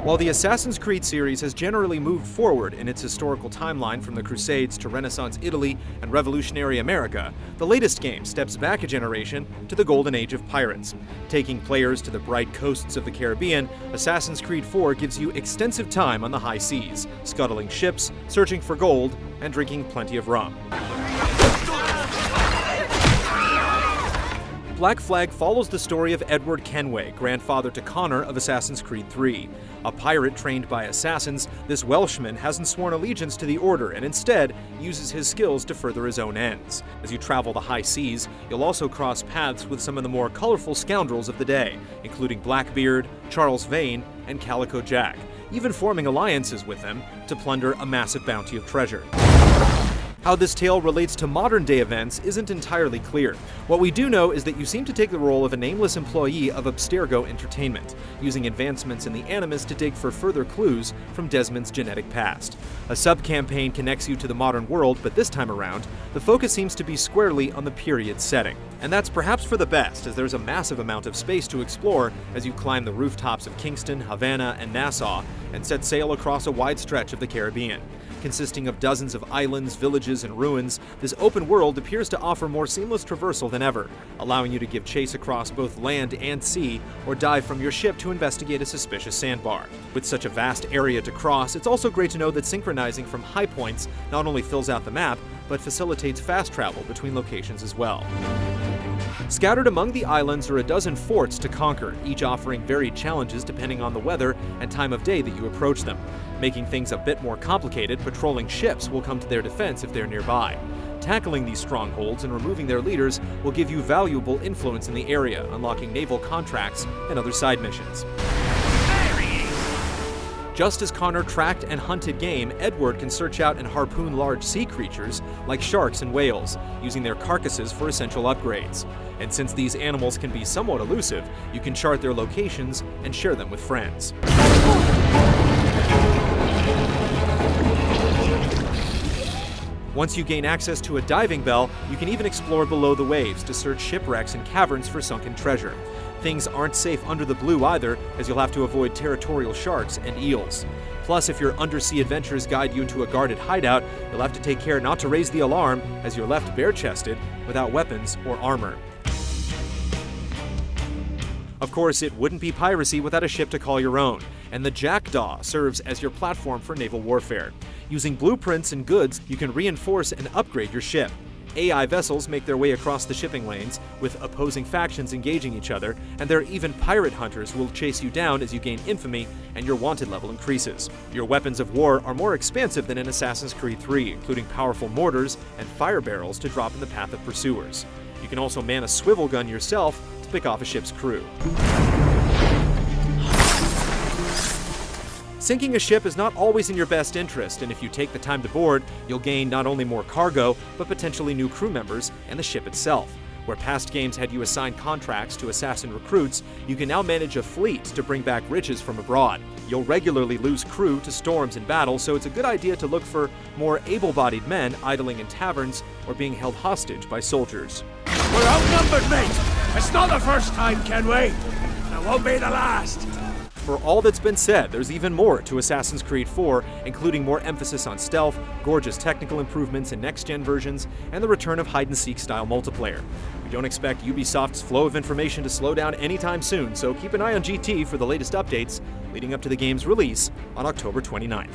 While the Assassin's Creed series has generally moved forward in its historical timeline from the Crusades to Renaissance Italy and Revolutionary America, the latest game steps back a generation to the golden age of pirates. Taking players to the bright coasts of the Caribbean, Assassin's Creed 4 gives you extensive time on the high seas, scuttling ships, searching for gold, and drinking plenty of rum. Black Flag follows the story of Edward Kenway, grandfather to Connor of Assassin's Creed 3. A pirate trained by assassins, this Welshman hasn't sworn allegiance to the Order and instead uses his skills to further his own ends. As you travel the high seas, you'll also cross paths with some of the more colorful scoundrels of the day, including Blackbeard, Charles Vane, and Calico Jack, even forming alliances with them to plunder a massive bounty of treasure. How this tale relates to modern-day events isn't entirely clear. What we do know is that you seem to take the role of a nameless employee of Abstergo Entertainment, using advancements in the Animus to dig for further clues from Desmond's genetic past. A sub-campaign connects you to the modern world, but this time around, the focus seems to be squarely on the period setting. And that's perhaps for the best, as there's a massive amount of space to explore as you climb the rooftops of Kingston, Havana, and Nassau, and set sail across a wide stretch of the Caribbean. Consisting of dozens of islands, villages, and ruins, this open world appears to offer more seamless traversal than ever, allowing you to give chase across both land and sea, or dive from your ship to investigate a suspicious sandbar. With such a vast area to cross, it's also great to know that synchronizing from high points not only fills out the map, but facilitates fast travel between locations as well. Scattered among the islands are a dozen forts to conquer, each offering varied challenges depending on the weather and time of day that you approach them. Making things a bit more complicated, patrolling ships will come to their defense if they're nearby. Tackling these strongholds and removing their leaders will give you valuable influence in the area, unlocking naval contracts and other side missions. Just as Connor tracked and hunted game, Edward can search out and harpoon large sea creatures like sharks and whales, using their carcasses for essential upgrades. And since these animals can be somewhat elusive, you can chart their locations and share them with friends. Once you gain access to a diving bell, you can even explore below the waves to search shipwrecks and caverns for sunken treasure. Things aren't safe under the blue either, as you'll have to avoid territorial sharks and eels. Plus, if your undersea adventures guide you into a guarded hideout, you'll have to take care not to raise the alarm, as you're left bare-chested without weapons or armor. Of course, it wouldn't be piracy without a ship to call your own, and the Jackdaw serves as your platform for naval warfare. Using blueprints and goods, you can reinforce and upgrade your ship. AI vessels make their way across the shipping lanes, with opposing factions engaging each other, and there are even pirate hunters who will chase you down as you gain infamy and your wanted level increases. Your weapons of war are more expansive than in Assassin's Creed 3, including powerful mortars and fire barrels to drop in the path of pursuers. You can also man a swivel gun yourself to pick off a ship's crew. Sinking a ship is not always in your best interest, and if you take the time to board, you'll gain not only more cargo, but potentially new crew members and the ship itself. Where past games had you assign contracts to assassin recruits, you can now manage a fleet to bring back riches from abroad. You'll regularly lose crew to storms and battle, so it's a good idea to look for more able-bodied men idling in taverns or being held hostage by soldiers. We're outnumbered, mate! It's not the first time, Kenway! And it won't be the last! For all that's been said, there's even more to Assassin's Creed 4, including more emphasis on stealth, gorgeous technical improvements in next-gen versions, and the return of hide-and-seek style multiplayer. We don't expect Ubisoft's flow of information to slow down anytime soon, so keep an eye on GT for the latest updates leading up to the game's release on October 29th.